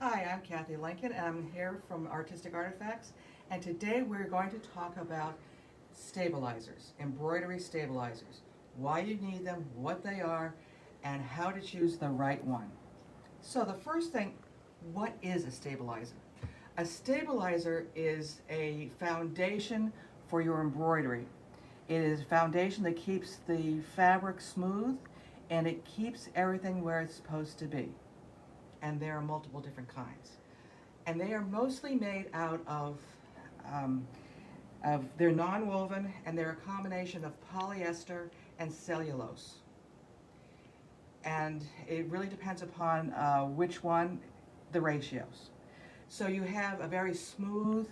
Hi, I'm Kathy Lincoln, and I'm here from Artistic Artifacts, and today we're going to talk about stabilizers, embroidery stabilizers, why you need them, what they are, and how to choose the right one. So the first thing, what is a stabilizer? A stabilizer is a foundation for your embroidery. It is a foundation that keeps the fabric smooth and it keeps everything where it's supposed to be. And there are multiple different kinds. And they are mostly made out um, they're non-woven and they're a combination of polyester and cellulose. And it really depends upon which one, the ratios. So you have a very smooth,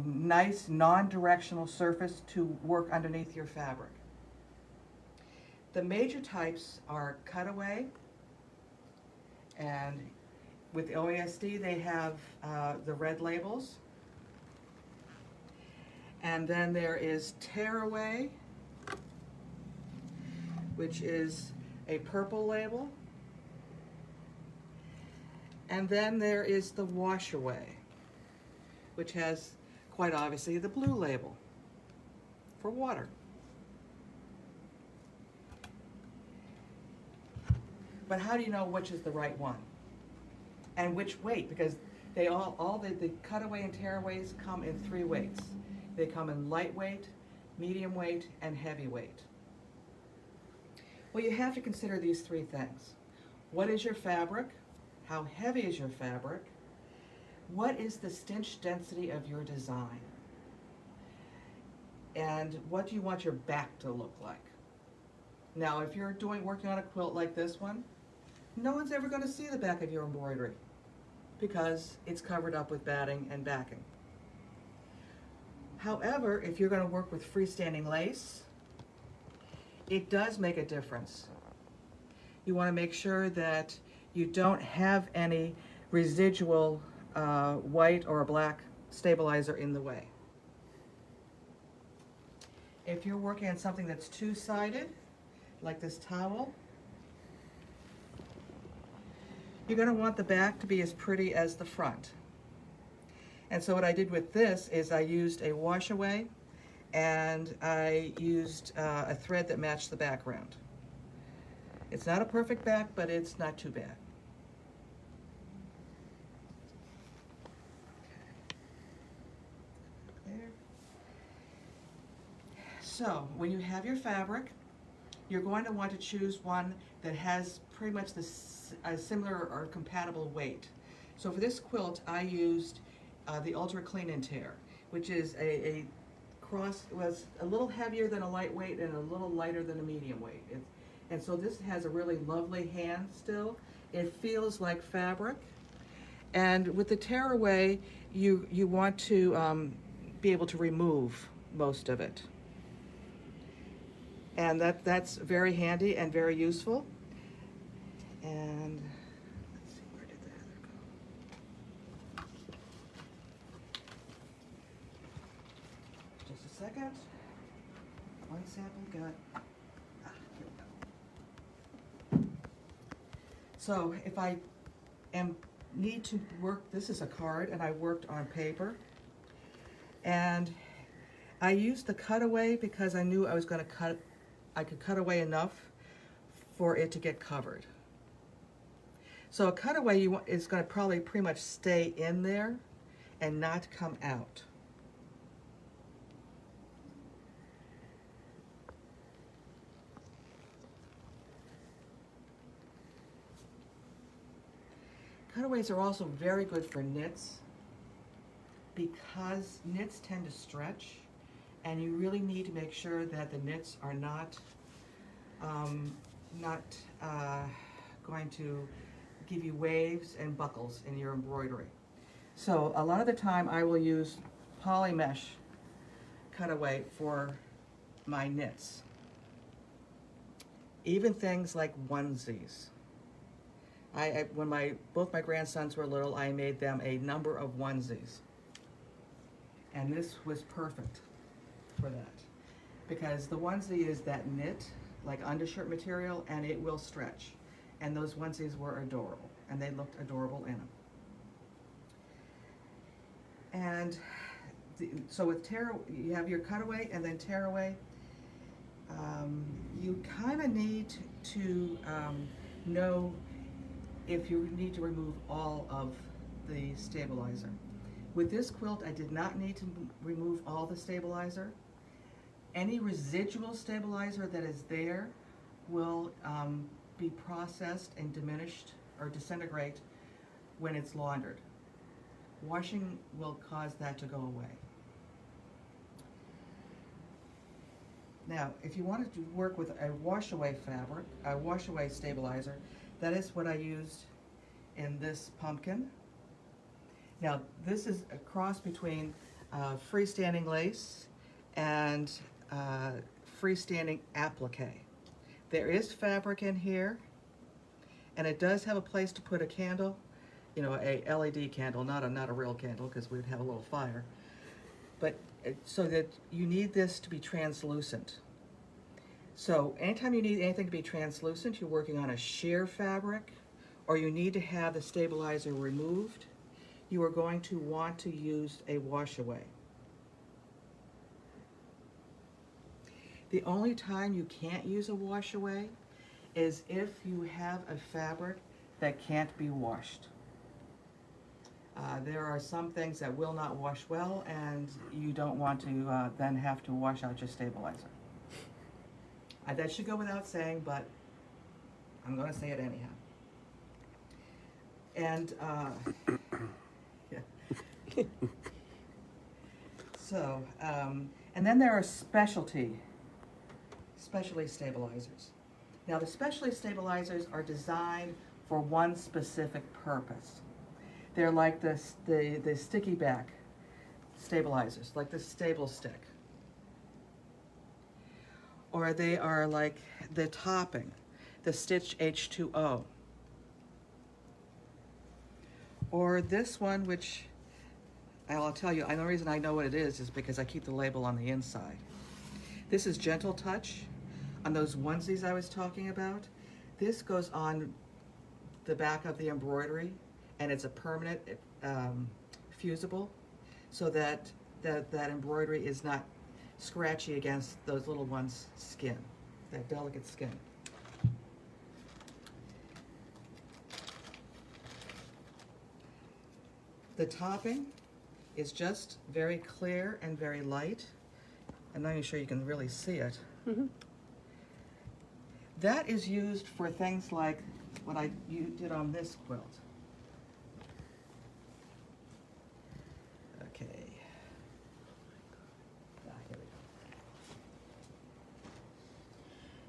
nice, non-directional surface to work underneath your fabric. The major types are cutaway, and with OASD they have the red labels. And then there is tearaway, which is a purple label. And then there is the washaway, which has quite obviously the blue label for water. But how do you know which is the right one? And which weight? Because they all the cutaway and tearaways come in 3 weights. They come in lightweight, medium weight, and heavyweight. Well, you have to consider these 3 things. What is your fabric? How heavy is your fabric? What is the stitch density of your design? And what do you want your back to look like? Now, if you're working on a quilt like this one, no one's ever going to see the back of your embroidery because it's covered up with batting and backing. However, if you're going to work with freestanding lace, it does make a difference. You want to make sure that you don't have any residual white or black stabilizer in the way. If you're working on something that's two-sided, like this towel, you're going to want the back to be as pretty as the front. And so what I did with this is I used a washaway and I used a thread that matched the background. It's not a perfect back, but it's not too bad. There. So when you have your fabric, you're going to want to choose one that has pretty much a similar or compatible weight. So for this quilt, I used the Ultra Clean and Tear, which is a cross, was a little heavier than a lightweight and a little lighter than a medium weight. And so this has a really lovely hand still. It feels like fabric. And with the tearaway, you want to be able to remove most of it. And that's very handy and very useful. And let's see, where did the other go? Just a second. One sample got. Here we go. So if I need to work, this is a card, and I worked on paper. And I used the cutaway because I knew I was going to I could cut away enough for it to get covered. So a cutaway is going to probably pretty much stay in there and not come out. Cutaways are also very good for knits because knits tend to stretch, and you really need to make sure that the knits are not going to give you waves and buckles in your embroidery. So a lot of the time I will use poly mesh cutaway for my knits. Even things like onesies. When both my grandsons were little, I made them a number of onesies. And this was perfect for that. Because the onesie is that knit, like undershirt material, and it will stretch. And those onesies were adorable, and they looked adorable in them. And so with tear, you have your cutaway and then tearaway. You kind of need to know if you need to remove all of the stabilizer. With this quilt, I did not need to remove all the stabilizer. Any residual stabilizer that is there will be processed and diminished or disintegrate when it's laundered. Washing will cause that to go away. Now, if you wanted to work with a wash-away fabric, a wash-away stabilizer, that is what I used in this pumpkin. Now, this is a cross between freestanding lace and freestanding applique. There is fabric in here, and it does have a place to put a candle, you know, a LED candle, not a real candle, because we'd have a little fire. But so that you need this to be translucent. So anytime you need anything to be translucent, you're working on a sheer fabric, or you need to have the stabilizer removed, you are going to want to use a wash-away. The only time you can't use a wash-away is if you have a fabric that can't be washed. There are some things that will not wash well, and you don't want to then have to wash out your stabilizer. That should go without saying, but I'm going to say it anyhow. And yeah. So, and then there are specialty stabilizers. Now, the specialty stabilizers are designed for one specific purpose. They're like the sticky back stabilizers, like the stable stick. Or they are like the topping, the Stitch H2O. Or this one, which I'll tell you, the reason I know what it is because I keep the label on the inside. This is Gentle Touch. On those onesies I was talking about, this goes on the back of the embroidery, and it's a permanent fusible, so that embroidery is not scratchy against those little ones' skin, that delicate skin. The topping is just very clear and very light. I'm not even sure you can really see it. Mm-hmm. That is used for things like what you did on this quilt. Okay. Here we go.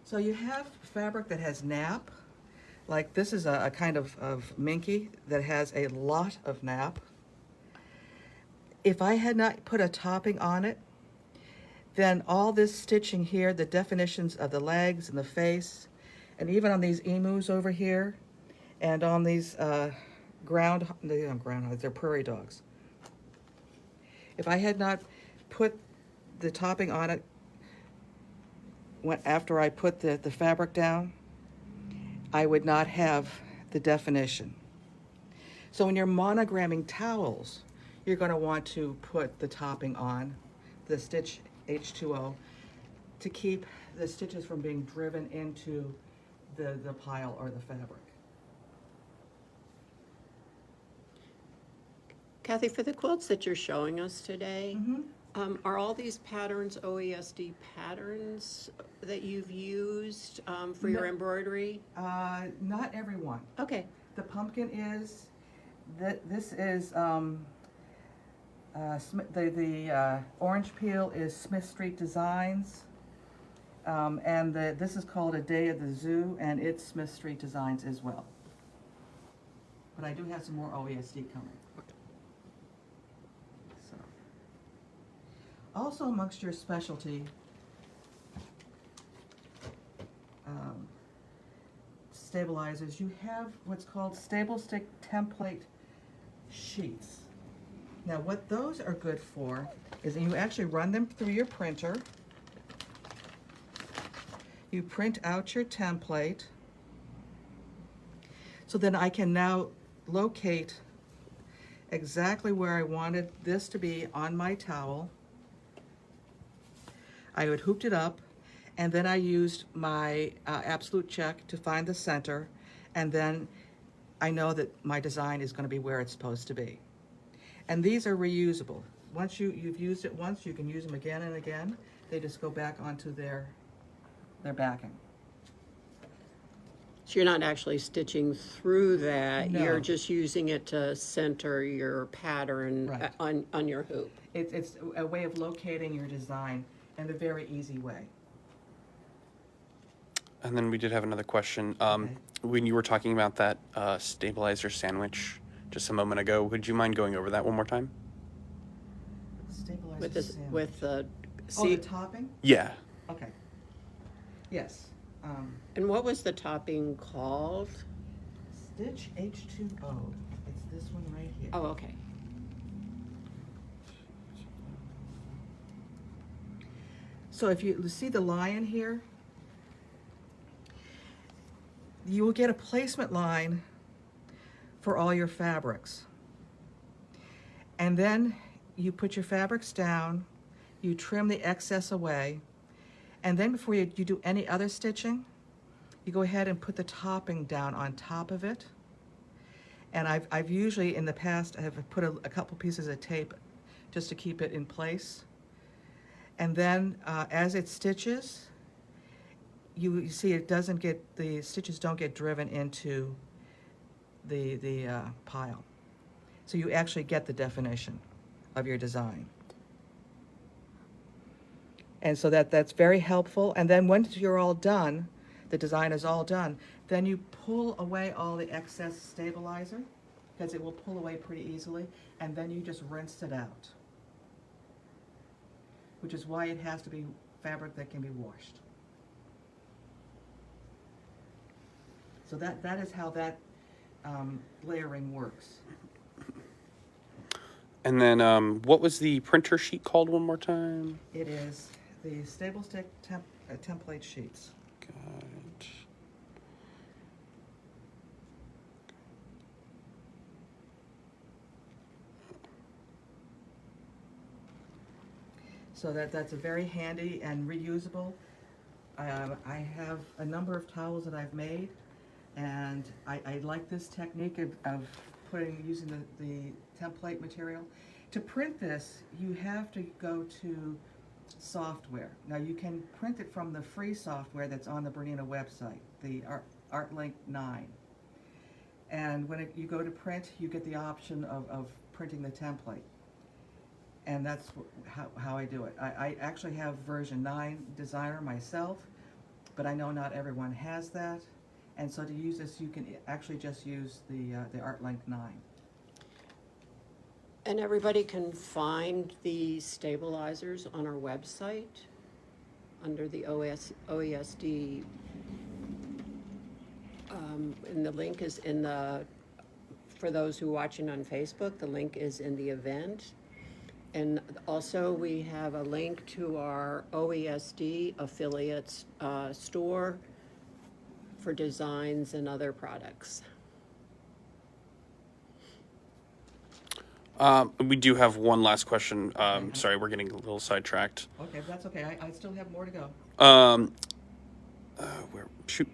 So you have fabric that has nap. Like this is a kind of minky that has a lot of nap. If I had not put a topping on it, then all this stitching here, the definitions of the legs and the face, and even on these emus over here, and on these groundhogs, they're prairie dogs. If I had not put the topping on it after I put the fabric down, I would not have the definition. So when you're monogramming towels, you're going to want to put the topping on, the Stitch H2O, to keep the stitches from being driven into the pile or the fabric. Kathy, for the quilts that you're showing us today, Mm-hmm. Are all these patterns OESD patterns that you've used for your embroidery? Not every one. Okay. The pumpkin is, this is, the orange peel is Smith Street Designs, and this is called A Day at the Zoo, and it's Smith Street Designs as well. But I do have some more OESD coming. So, also amongst your specialty stabilizers, you have what's called stable stick template sheets. Now what those are good for is you actually run them through your printer. You print out your template. So then I can now locate exactly where I wanted this to be on my towel. I had hooped it up, and then I used my absolute check to find the center, and then I know that my design is going to be where it's supposed to be. And these are reusable. Once you've used it once, you can use them again and again. They just go back onto their backing. So you're not actually stitching through that, you're No. just using it to center your pattern Right. on your hoop. It's a way of locating your design in a very easy way. And then we did have another question. Okay. When you were talking about that stabilizer sandwich just a moment ago, would you mind going over that one more time? Stabilizer With this, sandwich. with the, Oh, the see, topping? Yeah. Okay. Yes. and what was the topping called? Stitch H2O. It's this one right here. Oh, okay. So if you see the line here, you will get a placement line for all your fabrics. And then you put your fabrics down, you trim the excess away, and then before you do any other stitching, you go ahead and put the topping down on top of it. And I've usually in the past I have put a couple pieces of tape just to keep it in place. And then as it stitches, you see it doesn't get, the stitches don't get driven into the pile. So you actually get the definition of your design. And so that's very helpful. And then once you're all done, the design is all done, then you pull away all the excess stabilizer, because it will pull away pretty easily, and then you just rinse it out, which is why it has to be fabric that can be washed. So that is how that layering works. And then what was the printer sheet called one more time? It is the Stable Stick template sheets. Got it. So that's a very handy and reusable. I have a number of towels that I've made, and I like this technique of using the template material. To print this, you have to go to software. Now you can print it from the free software that's on the Bernina website, the ArtLink 9. And when you go to print, you get the option of printing the template. And that's how I do it. I actually have version 9 Designer myself, but I know not everyone has that. And so to use this, you can actually just use the ArtLink 9. And everybody can find the stabilizers on our website under the OESD. And the link is in for those who are watching on Facebook, the link is in the event. And also we have a link to our OESD affiliates store for designs and other products. We do have one last question. Sorry, we're getting a little sidetracked. Okay, that's okay. I still have more to go.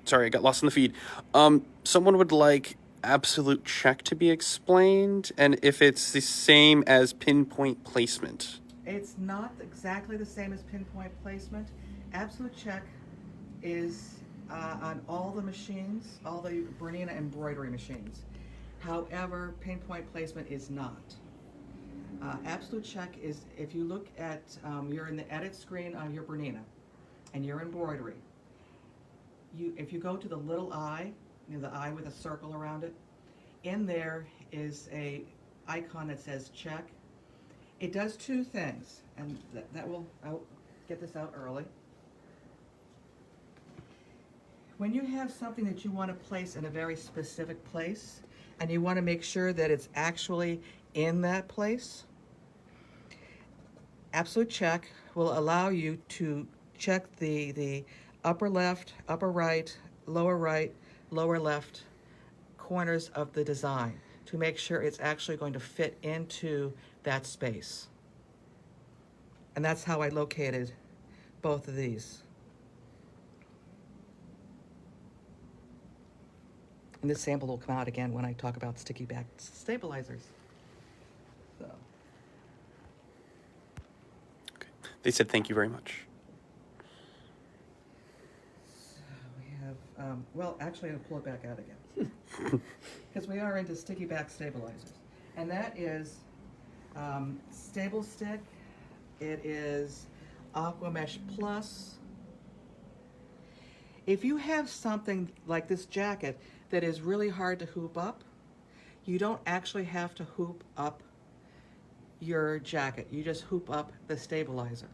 Sorry, I got lost in the feed. Someone would like absolute check to be explained, and if it's the same as pinpoint placement. It's not exactly the same as pinpoint placement. Absolute check is on all the machines, all the Bernina embroidery machines. However, pinpoint placement is not. Absolute check is, if you look at, you're in the edit screen on your Bernina and your embroidery. If you go to the little eye, the eye with a circle around it, in there is a icon that says check. It does two things, and I'll get this out early. When you have something that you want to place in a very specific place, and you want to make sure that it's actually in that place, absolute check will allow you to check the upper left, upper right, lower left corners of the design. to make sure it's actually going to fit into that space. And that's how I located both of these. And this sample will come out again when I talk about sticky back stabilizers. So, Okay. They said thank you very much. we have, well, actually, I'll pull it back out again. Because we are into sticky back stabilizers. And that is Stable Stick. It is Aqua Mesh Plus. If you have something like this jacket that is really hard to hoop up, you don't actually have to hoop up your jacket. You just hoop up the stabilizer.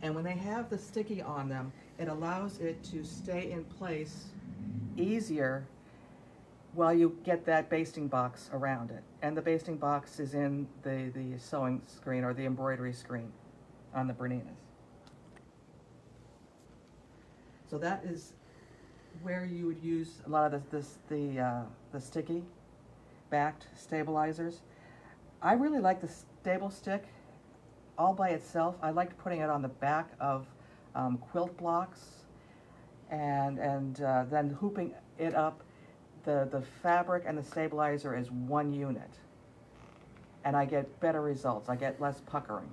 And when they have the sticky on them, it allows it to stay in place easier while you get that basting box around it. And the basting box is in the sewing screen or the embroidery screen on the Berninas. So that is where you would use a lot of the sticky backed stabilizers. I really like the Stable Stick all by itself. I liked putting it on the back of quilt blocks and then hooping it up. The fabric and the stabilizer is one unit, and I get better results. I get less puckering.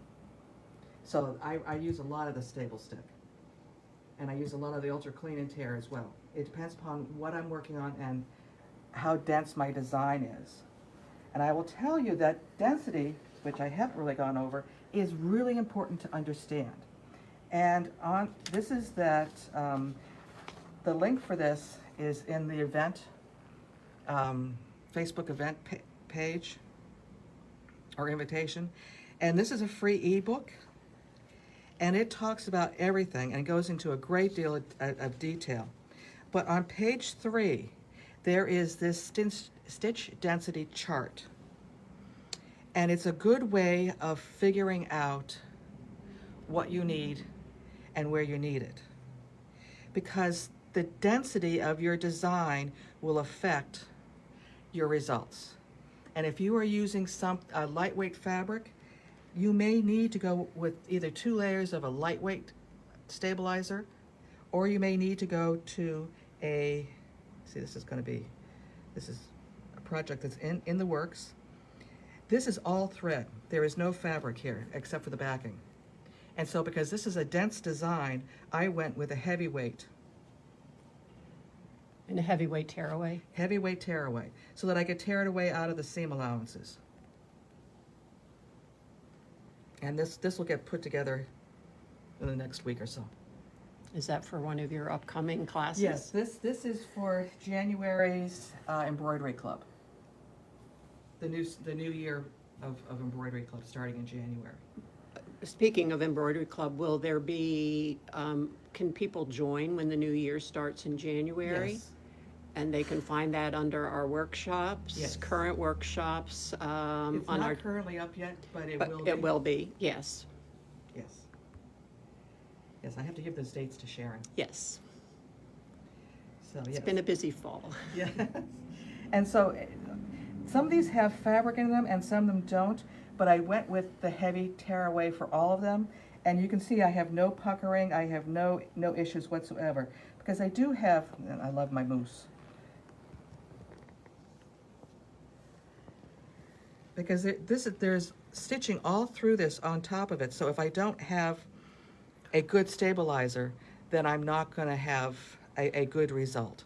So I use a lot of the Stable Stick, and I use a lot of the Ultra Clean and Tear as well. It depends upon what I'm working on and how dense my design is. And I will tell you that density, which I haven't really gone over, is really important to understand. And this is that, the link for this is in the event, Facebook event page or invitation. And this is a free ebook. And it talks about everything and goes into a great deal of detail. But on page 3, there is this stitch density chart. And it's a good way of figuring out what you need and where you need it. Because the density of your design will affect your results. And if you are using a lightweight fabric, you may need to go with either 2 layers of a lightweight stabilizer, or you may need to go to this is a project that's in the works. This is all thread. There is no fabric here except for the backing. And so because this is a dense design, I went with a heavyweight. And a heavyweight tearaway. Heavyweight tearaway, so that I could tear it away out of the seam allowances. And this will get put together in the next week or so. Is that for one of your upcoming classes? Yes, this is for January's Embroidery Club. The new year of Embroidery Club starting in January. Speaking of Embroidery Club, will there be, can people join when the new year starts in January? Yes. And they can find that under our workshops, Yes. current workshops, It's on not our, currently up yet, but it but will be. it will be, yes, Yes. Yes, I have to give those dates to Sharon. yes. So yes. It's been a busy fall. Yeah. And so some of these have fabric in them and some of them don't, but I went with the heavy tearaway for all of them. And you can see I have no puckering, I have no issues whatsoever. Because I do have, and I love my mousse. Because there's stitching all through this on top of it. So if I don't have a good stabilizer, then I'm not going to have a good result.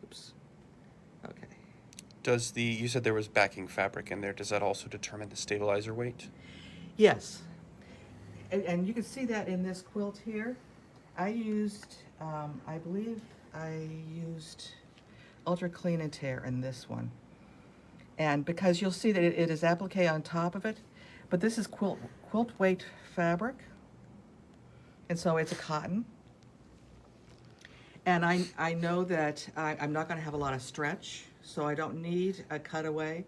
Oops. Okay. You said there was backing fabric in there. Does that also determine the stabilizer weight? Yes. And you can see that in this quilt here. I used, I believe I used Ultra Clean and Tear in this one. And because you'll see that it is applique on top of it, but this is quilt weight fabric. And so it's a cotton. And I know that I'm not going to have a lot of stretch, so I don't need a cutaway.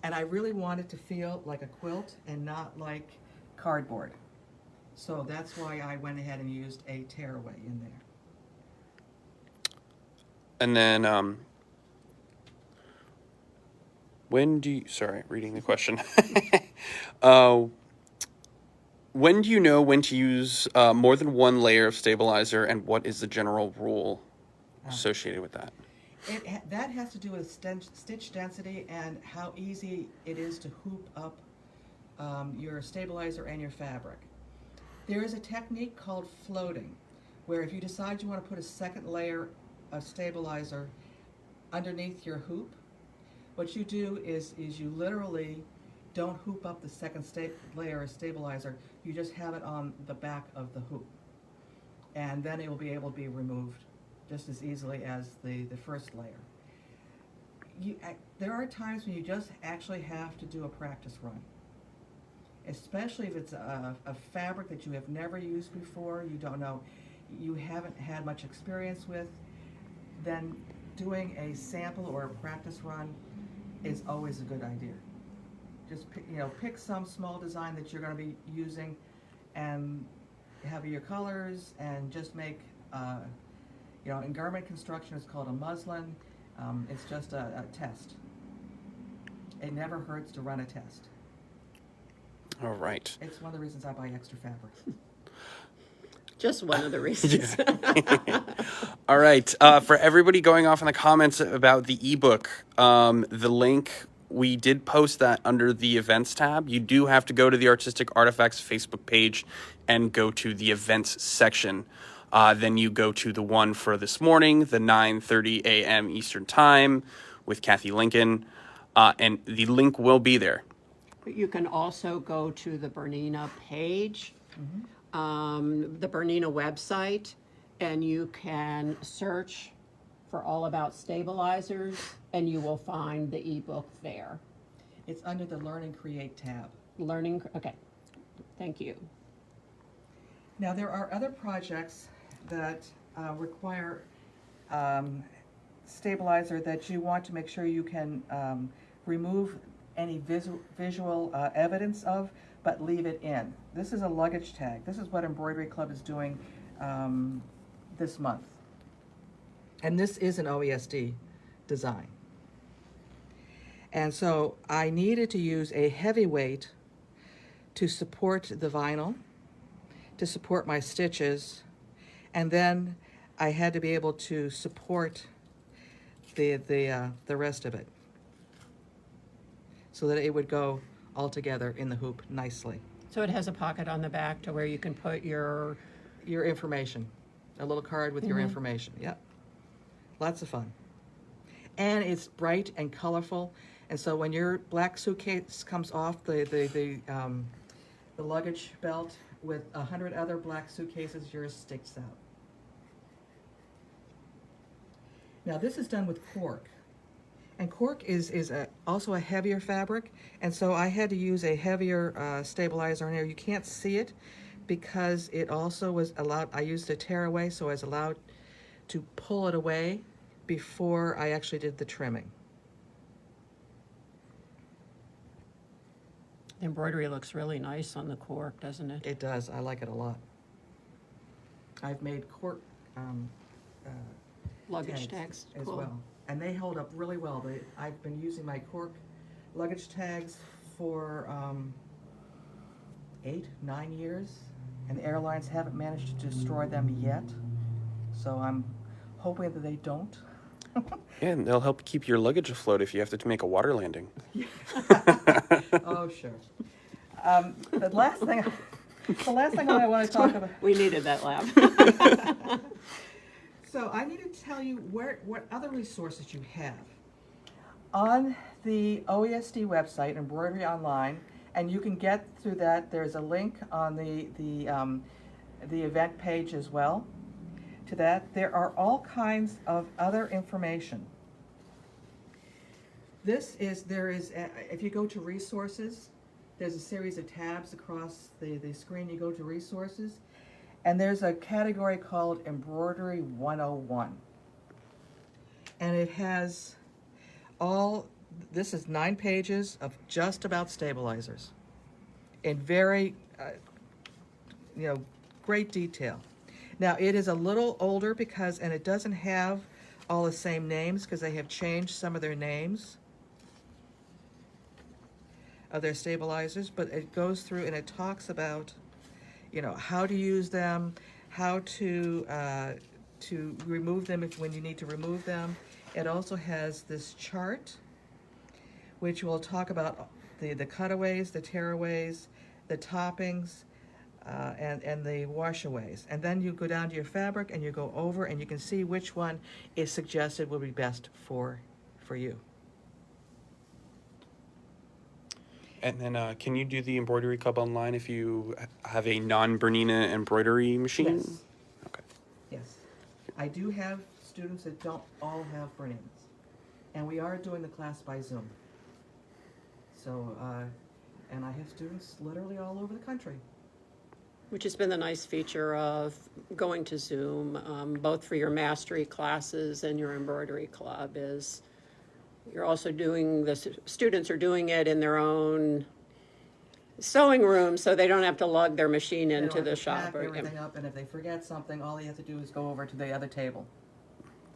And I really want it to feel like a quilt and not like cardboard. So that's why I went ahead and used a tearaway in there. And then Sorry, reading the question. uh, when do you know when to use more than one layer of stabilizer, and what is the general rule associated with that? That has to do with stitch density and how easy it is to hoop up your stabilizer and your fabric. There is a technique called floating, where if you decide you want to put a second layer of stabilizer underneath your hoop, what you do is you literally don't hoop up the second layer of stabilizer, you just have it on the back of the hoop. And then it will be able to be removed just as easily as the first layer. There are times when you just actually have to do a practice run. Especially if it's a fabric that you have never used before, you don't know, you haven't had much experience with, then doing a sample or a practice run is always a good idea. Just pick some small design that you're going to be using and have your colors, and just make, in garment construction it's called a muslin. It's just a test. It never hurts to run a test. All right. It's one of the reasons I buy extra fabric. Just one of the reasons. All right. For everybody going off in the comments about the ebook, the link, we did post that under the events tab. You do have to go to the Artistic Artifacts Facebook page and go to the events section. Then you go to the one for this morning, the 9:30 a.m. Eastern Time with Kathy Lincoln, and the link will be there. But you can also go to the Bernina page, the Bernina website, and you can search for All About Stabilizers, and you will find the ebook there. It's under the Learn and Create tab. Okay, thank you. Now, there are other projects that require stabilizer that you want to make sure you can remove any visual evidence of, but leave it in. This is a luggage tag. This is what Embroidery Club is doing this month. And this is an OESD design. And so I needed to use a heavyweight to support the vinyl, to support my stitches, and then I had to be able to support the rest of it, so that it would go all together in the hoop nicely. So it has a pocket on the back to where you can put your information, a little card with your information. Yep, lots of fun, and it's bright and colorful. And so when your black suitcase comes off the luggage belt with 100 other black suitcases, yours sticks out. Now this is done with cork. And cork is also a heavier fabric, and so I had to use a heavier stabilizer in there. You can't see it because it also was allowed, I used a tearaway, so I was allowed to pull it away before I actually did the trimming. The embroidery looks really nice on the cork, doesn't it? It does. I like it a lot. I've made cork Luggage tags as cool. well. And they hold up really well. I've been using my cork luggage tags for 8-9 years, and the airlines haven't managed to destroy them yet. So I'm hoping that they don't. Yeah, and they'll help keep your luggage afloat if you have to make a water landing. Oh, sure. The last thing I want to talk about. We needed that laugh. So I need to tell you what other resources you have. On the OESD website, Embroidery Online, and you can get through that. There's a link on the event page as well to that. There are all kinds of other information. If you go to resources, there's a series of tabs across the screen. You go to resources, and there's a category called Embroidery 101. And it has this is 9 pages of just about stabilizers in very, great detail. Now, it is a little older and it doesn't have all the same names because they have changed some of their names. of their stabilizers, but it goes through and it talks about, how to use them, how to remove them when you need to remove them. It also has this chart, which will talk about the cutaways, the tearaways, the toppings, and the washaways. And then you go down to your fabric and you go over and you can see which one is suggested will be best for you. And then, can you do the embroidery club online if you have a non-Bernina embroidery machine? Yes. Okay. Yes. I do have students that don't all have Berninas. And we are doing the class by Zoom. So, and I have students literally all over the country. Which has been the nice feature of going to Zoom, both for your mastery classes and your embroidery club, is you're also students are doing it in their own sewing room, so they don't have to lug their machine They into don't the have to shop. pack everything up, and if they forget something, all they have to do is go over to the other table.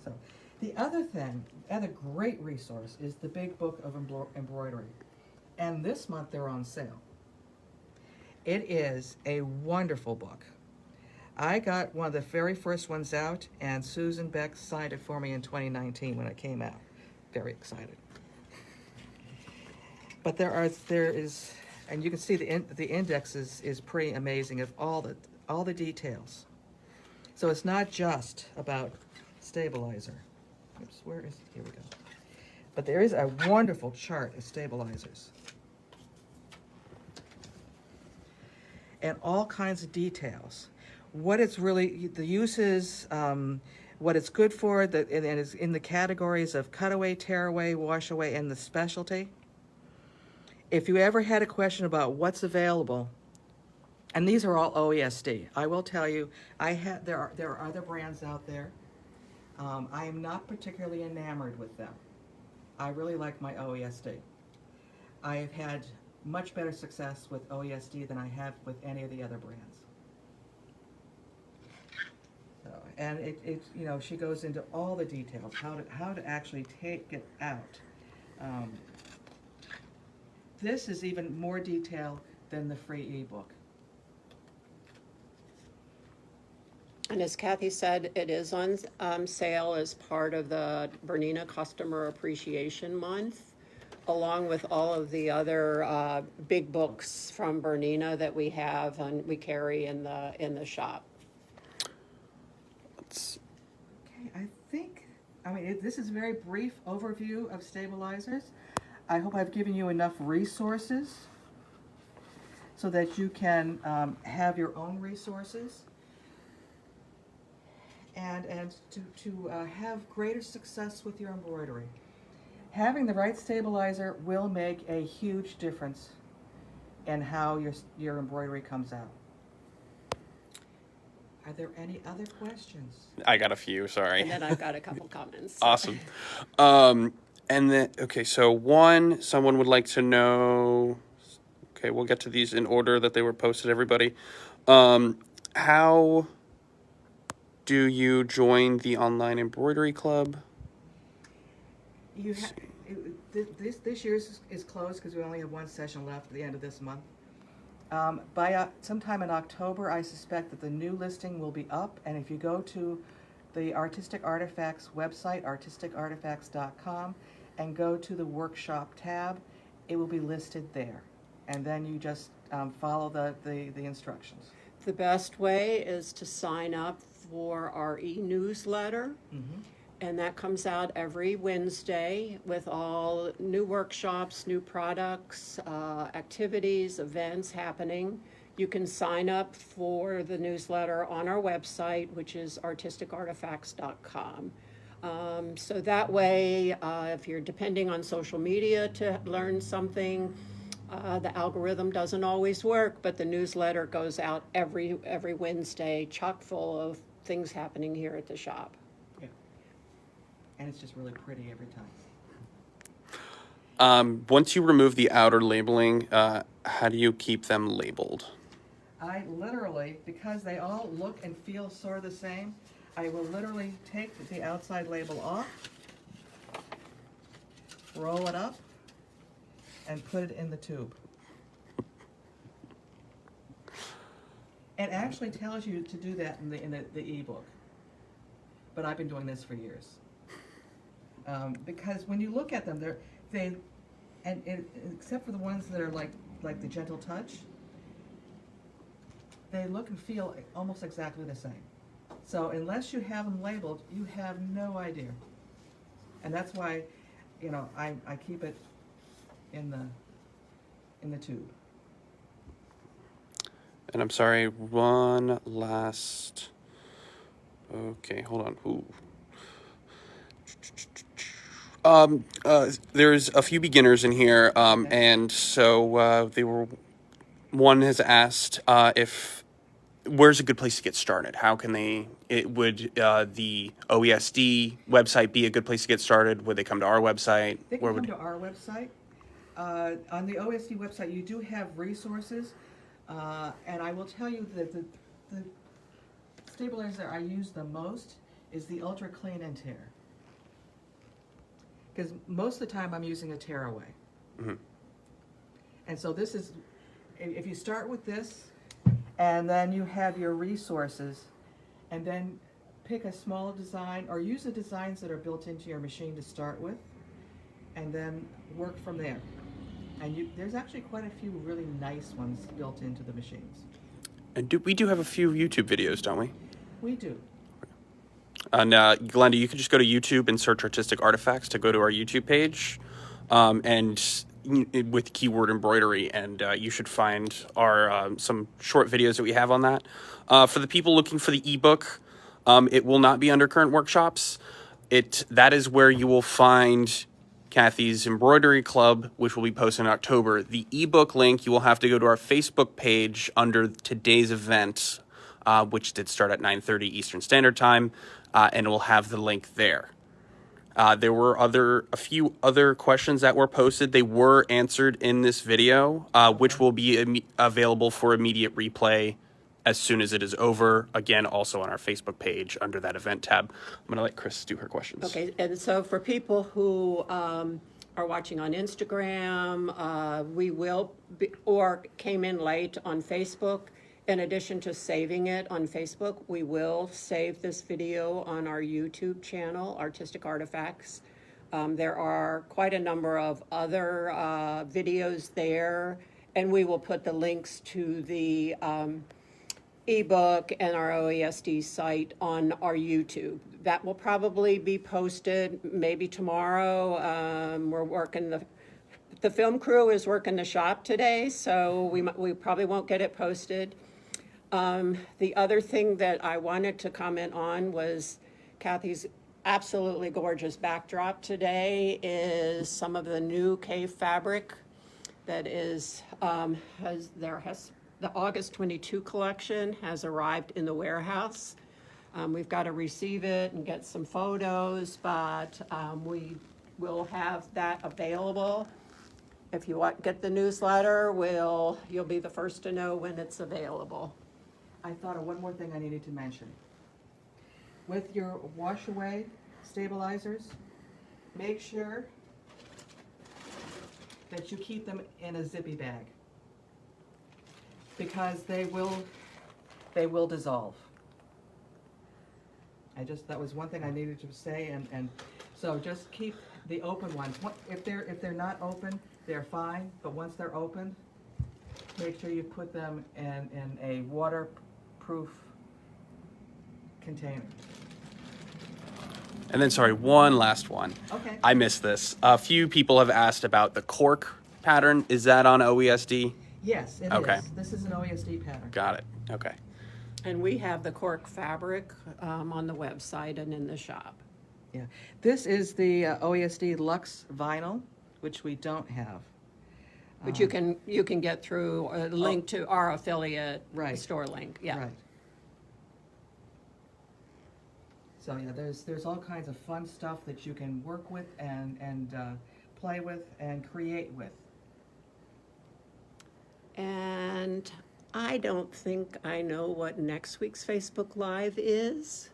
So, the other great resource is the Big Book of Embroidery. And this month they're on sale. It is a wonderful book. I got one of the very first ones out, and Susan Beck signed it for me in 2019 when it came out. Very excited. But there is, and you can see the index is pretty amazing of all the details. So it's not just about stabilizer. Oops, where is it? Here we go. But there is a wonderful chart of stabilizers. And all kinds of details. What it's really, the uses, what it's good for, and it's in the categories of cutaway, tearaway, washaway, and the specialty. If you ever had a question about what's available, and these are all OESD, I will tell you, there are other brands out there. I am not particularly enamored with them. I really like my OESD. I have had much better success with OESD than I have with any of the other brands. So, and she goes into all the details, how to actually take it out. This is even more detailed than the free ebook. And as Kathy said, it is on sale as part of the Bernina Customer Appreciation Month, along with all of the other big books from Bernina that we have and we carry in the shop. Okay, this is a very brief overview of stabilizers. I hope I've given you enough resources so that you can have your own resources and to have greater success with your embroidery. Having the right stabilizer will make a huge difference in how your embroidery comes out. Are there any other questions? I got a few, sorry. And then I've got a couple comments. Awesome. And then, okay, so someone would like to know, okay, we'll get to these in order that they were posted, everybody. How do you join the online embroidery club? This year's is closed because we only have one session left at the end of this month. By sometime in October, I suspect that the new listing will be up, and if you go to the Artistic Artifacts website, artisticartifacts.com, and go to the workshop tab, it will be listed there. And then you just follow the instructions. The best way is to sign up for our e-newsletter. Mm-hmm. And that comes out every Wednesday with all new workshops, new products, activities, events happening. You can sign up for the newsletter on our website, which is artisticartifacts.com. So that way, if you're depending on social media to learn something, the algorithm doesn't always work, but the newsletter goes out every Wednesday, chock full of things happening here at the shop. And it's just really pretty every time. Once you remove the outer labeling, how do you keep them labeled? I literally, because they all look and feel sort of the same, I will literally take the outside label off, roll it up, and put it in the tube. It actually tells you to do that in the ebook. But I've been doing this for years. Because when you look at them, except for the ones that are like the Gentle Touch, they look and feel almost exactly the same. So unless you have them labeled, you have no idea. And that's why, I keep it in the tube. And I'm sorry, one last. Okay, hold on. Ooh. There's a few beginners in here, and so one has asked if where's a good place to get started? How can they? Would the OESD website be a good place to get started? Would they come to our website? They can come to our website. On the OSD website, you do have resources, and I will tell you that the stabilizer I use the most is the Ultra Clean and Tear. Because most of the time I'm using a tearaway. Mm-hmm. And so this is, if you start with this, and then you have your resources, and then pick a small design, or use the designs that are built into your machine to start with, and then work from there. And there's actually quite a few really nice ones built into the machines. And we do have a few YouTube videos, don't we? We do. And Glenda, you can just go to YouTube and search Artistic Artifacts to go to our YouTube page, and with keyword embroidery, and you should find our some short videos that we have on that. For the people looking for the ebook, it will not be under current workshops. That is where you will find Kathy's Embroidery Club, which will be posted in October. The ebook link, you will have to go to our Facebook page under today's event, which did start at 9:30 Eastern Standard Time, and it will have the link there. There were a few other questions that were posted. They were answered in this video, which will be available for immediate replay as soon as it is over. Again, also on our Facebook page under that event tab. I'm going to let Chris do her questions. Okay, and so for people who are watching on Instagram, we will be, or came in late on Facebook, in addition to saving it on Facebook, we will save this video on our YouTube channel, Artistic Artifacts. There are quite a number of other videos there, and we will put the links to the ebook and our OESD site on our YouTube. That will probably be posted maybe tomorrow. We're working the film crew is working the shop today, so we probably won't get it posted. The other thing that I wanted to comment on was Kathy's absolutely gorgeous backdrop today is some of the new cave fabric that is the August 22 collection has arrived in the warehouse. We've got to receive it and get some photos, but we will have that available. If you get the newsletter, you'll be the first to know when it's available. I thought of one more thing I needed to mention. With your wash away stabilizers, make sure that you keep them in a zippy bag, because they will dissolve. That was one thing I needed to say, and so just keep the open ones. If they're not open, they're fine, but once they're opened, make sure you put them in a waterproof container. And then, sorry, one last one. Okay. I missed this. A few people have asked about the cork pattern. Is that on OESD? Yes, it Okay. is. This is an OESD pattern. Got it. Okay. And we have the cork fabric on the website and in the shop. Yeah. This is the OESD Luxe vinyl, which we don't have. But you can get through a link to our affiliate Right. store link. Yeah. Right. So yeah, there's all kinds of fun stuff that you can work with and play with and create with. And I don't think I know what next week's Facebook Live is.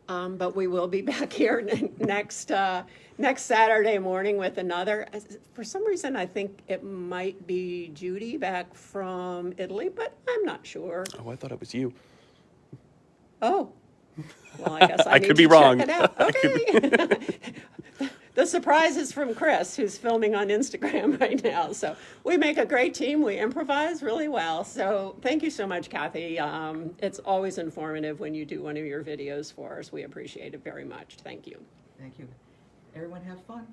But we will be back here next Saturday morning with another. For some reason, I think it might be Judy back from Italy, but I'm not sure. Oh, I thought it was you. Oh, well, I guess I I need could to be wrong. check it out. I could Okay. The surprise is from Chris, who's filming on Instagram right now. So we make a great team. We improvise really well. So thank you so much, Kathy. It's always informative when you do one of your videos for us. We appreciate it very much. Thank you. Thank you. Everyone have fun.